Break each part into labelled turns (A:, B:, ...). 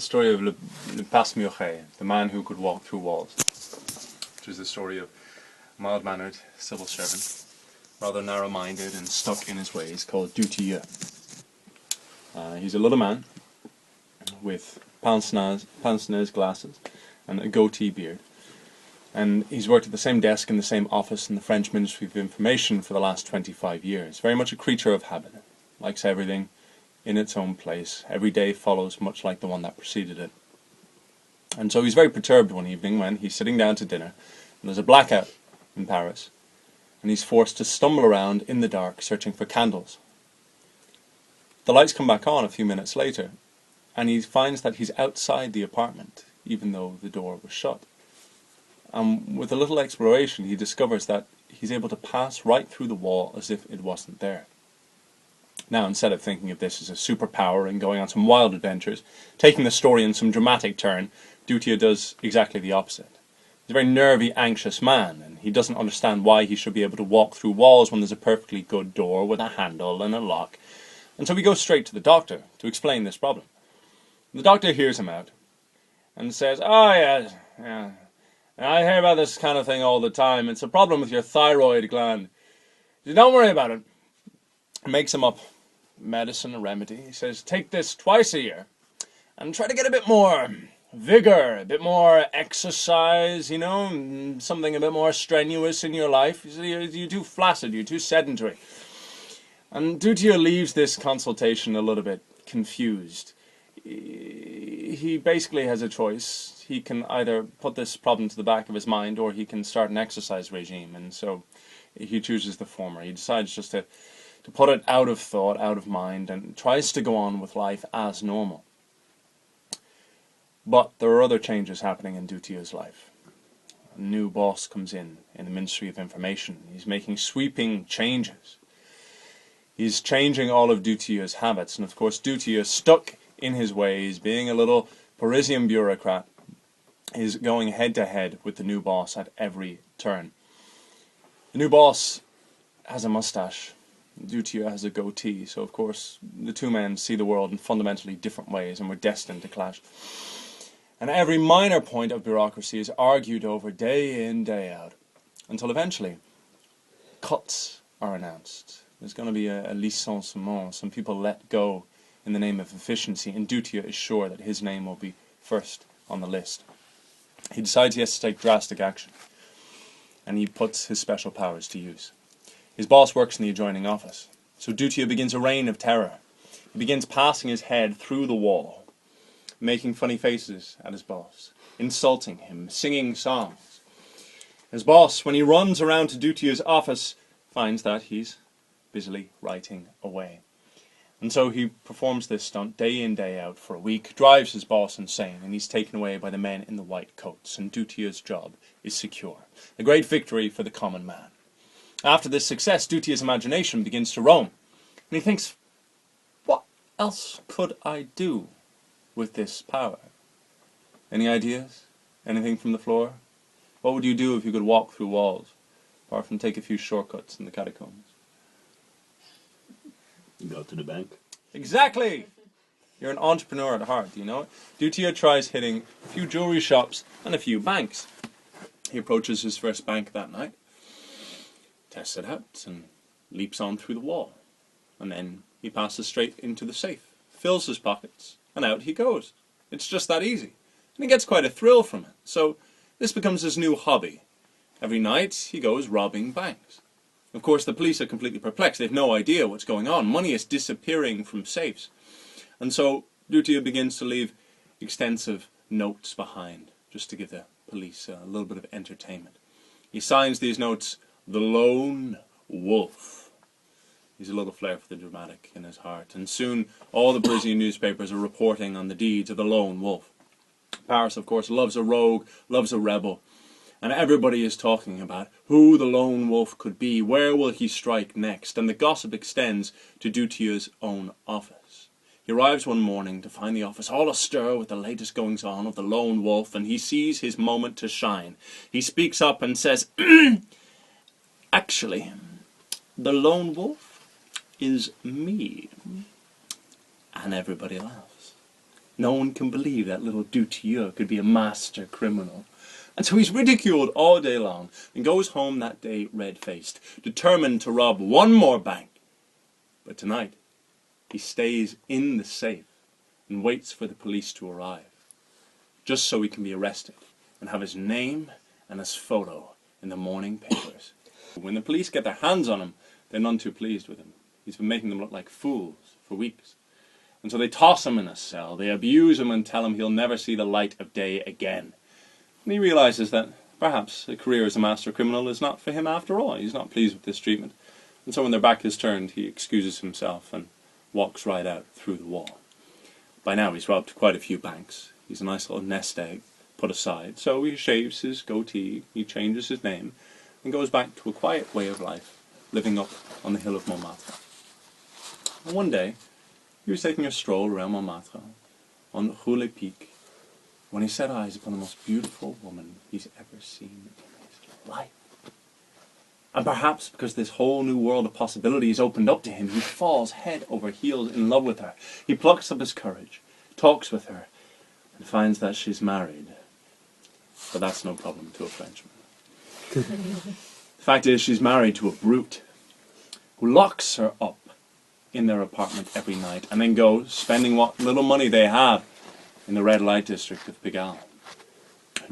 A: the story of Le Passe-muraille, the man who could walk through walls, which is the story of a mild-mannered civil servant, rather narrow-minded and stuck in his ways, called Dutilleux. He's a little man with pince-nez glasses and a goatee beard, and he's worked at the same desk in the same office in the French Ministry of Information for the last 25 years. Very much a creature of habit, likes everything in its own place. Every day follows much like the one that preceded it. And so he's very perturbed one evening when he's sitting down to dinner, and there's a blackout in Paris, and he's forced to stumble around in the dark searching for candles. The lights come back on a few minutes later, and he finds that he's outside the apartment, even though the door was shut. And with a little exploration, he discovers that he's able to pass right through the wall as if it wasn't there. Now, instead of thinking of this as a superpower and going on some wild adventures, taking the story in some dramatic turn, Dutilleux does exactly the opposite. He's a very nervy, anxious man, and he doesn't understand why he should be able to walk through walls when there's a perfectly good door with a handle and a lock. And so he goes straight to the doctor to explain this problem. The doctor hears him out and says, "Oh, yeah. I hear about this kind of thing all the time. It's a problem with your thyroid gland. Don't worry about it." He makes him up medicine, a remedy. He says, "Take this twice a year and try to get a bit more vigor, a bit more exercise, something a bit more strenuous in your life. You're too flaccid, you're too sedentary." And Dutilleux leaves this consultation a little bit confused. He basically has a choice. He can either put this problem to the back of his mind, or he can start an exercise regime, and so he chooses the former. He decides just to put it out of thought, out of mind, and tries to go on with life as normal. But there are other changes happening in Dutilleux's life. A new boss comes in the Ministry of Information. He's making sweeping changes. He's changing all of Dutilleux's habits, and of course Dutilleux, stuck in his ways, being a little Parisian bureaucrat, is going head-to-head with the new boss at every turn. The new boss has a mustache. Dutilleux has a goatee, so of course the two men see the world in fundamentally different ways and were destined to clash. And every minor point of bureaucracy is argued over day in, day out, until eventually cuts are announced. There's going to be a licenciement, some people let go in the name of efficiency, and Dutilleux is sure that his name will be first on the list. He decides he has to take drastic action, and he puts his special powers to use. His boss works in the adjoining office, so Dutilleux begins a reign of terror. He begins passing his head through the wall, making funny faces at his boss, insulting him, singing songs. His boss, when he runs around to Dutilleux's office, finds that he's busily writing away. And so he performs this stunt day in, day out for a week, drives his boss insane, and he's taken away by the men in the white coats, and Dutilleux's job is secure. A great victory for the common man. After this success, Dutilleux's imagination begins to roam, and he thinks, what else could I do with this power? Any ideas? Anything from the floor? What would you do if you could walk through walls, apart from take a few shortcuts in the catacombs?
B: Go to the bank.
A: Exactly! You're an entrepreneur at heart, do you know it? Dutilleux tries hitting a few jewelry shops and a few banks. He approaches his first bank that night, tests it out, and leaps on through the wall. And then he passes straight into the safe, fills his pockets, and out he goes. It's just that easy. And he gets quite a thrill from it. So this becomes his new hobby. Every night he goes robbing banks. Of course, the police are completely perplexed. They have no idea what's going on. Money is disappearing from safes. And so Dutilleux begins to leave extensive notes behind, just to give the police a little bit of entertainment. He signs these notes, "The Lone Wolf." He's a little flair for the dramatic in his heart. And soon all the Parisian newspapers are reporting on the deeds of the Lone Wolf. Paris, of course, loves a rogue, loves a rebel. And everybody is talking about who the lone wolf could be, where will he strike next, and the gossip extends to Dutilleux's own office. He arrives one morning to find the office all astir with the latest goings-on of the lone wolf, and he sees his moment to shine. He speaks up and says, "Actually, the lone wolf is me." And everybody laughs. No one can believe that little Dutilleux could be a master criminal. And so he's ridiculed all day long and goes home that day red-faced, determined to rob one more bank. But tonight, he stays in the safe and waits for the police to arrive, just so he can be arrested and have his name and his photo in the morning papers. When the police get their hands on him, they're none too pleased with him. He's been making them look like fools for weeks. And so they toss him in a cell, they abuse him and tell him he'll never see the light of day again. And he realizes that perhaps a career as a master criminal is not for him after all. He's not pleased with this treatment. And so when their back is turned, he excuses himself and walks right out through the wall. By now he's robbed quite a few banks. He's a nice little nest egg put aside. So he shaves his goatee, he changes his name, and goes back to a quiet way of life, living up on the hill of Montmartre. And one day, he was taking a stroll around Montmartre, on the Rue Lepic, when he set eyes upon the most beautiful woman he's ever seen in his life. And perhaps because this whole new world of possibilities opened up to him, he falls head over heels in love with her. He plucks up his courage, talks with her, and finds that she's married. But that's no problem to a Frenchman. The fact is, she's married to a brute who locks her up in their apartment every night and then goes spending what little money they have in the red light district of Pigalle.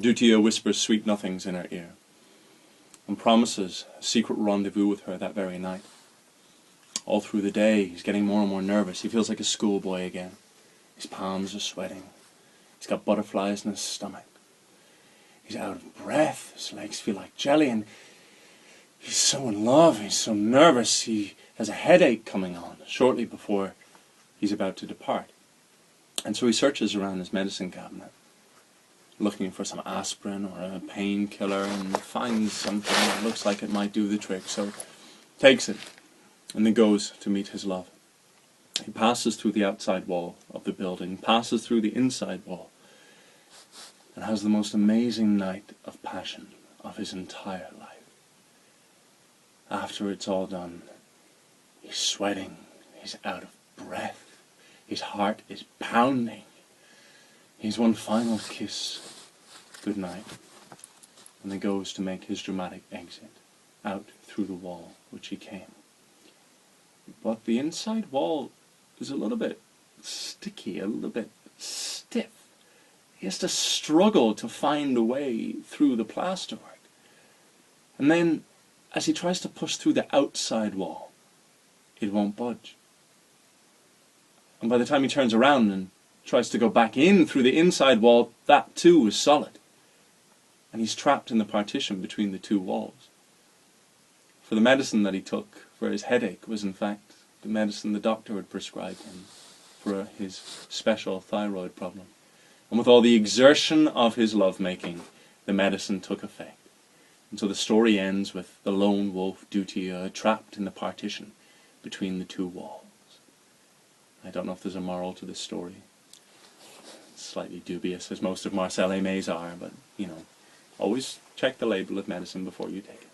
A: Dutilleux whispers sweet nothings in her ear and promises a secret rendezvous with her that very night. All through the day, he's getting more and more nervous. He feels like a schoolboy again. His palms are sweating. He's got butterflies in his stomach. He's out of breath. His legs feel like jelly, and he's so in love. He's so nervous. He has a headache coming on shortly before he's about to depart. And so he searches around his medicine cabinet, looking for some aspirin or a painkiller, and finds something that looks like it might do the trick. So takes it and then goes to meet his love. He passes through the outside wall of the building, passes through the inside wall, and has the most amazing night of passion of his entire life. After it's all done, he's sweating, he's out of breath, his heart is pounding. He's one final kiss, good night, and then goes to make his dramatic exit out through the wall which he came. But the inside wall is a little bit sticky, a little bit stiff. He has to struggle to find a way through the plasterwork. And then, as he tries to push through the outside wall, it won't budge. And by the time he turns around and tries to go back in through the inside wall, that too is solid. And he's trapped in the partition between the two walls. For the medicine that he took for his headache was in fact the medicine the doctor had prescribed him for his special thyroid problem. And with all the exertion of his lovemaking, the medicine took effect. And so the story ends with the lone wolf Dutilleux trapped in the partition between the two walls. I don't know if there's a moral to this story. It's slightly dubious, as most of Marcel Aymé's are, but, always check the label of medicine before you take it.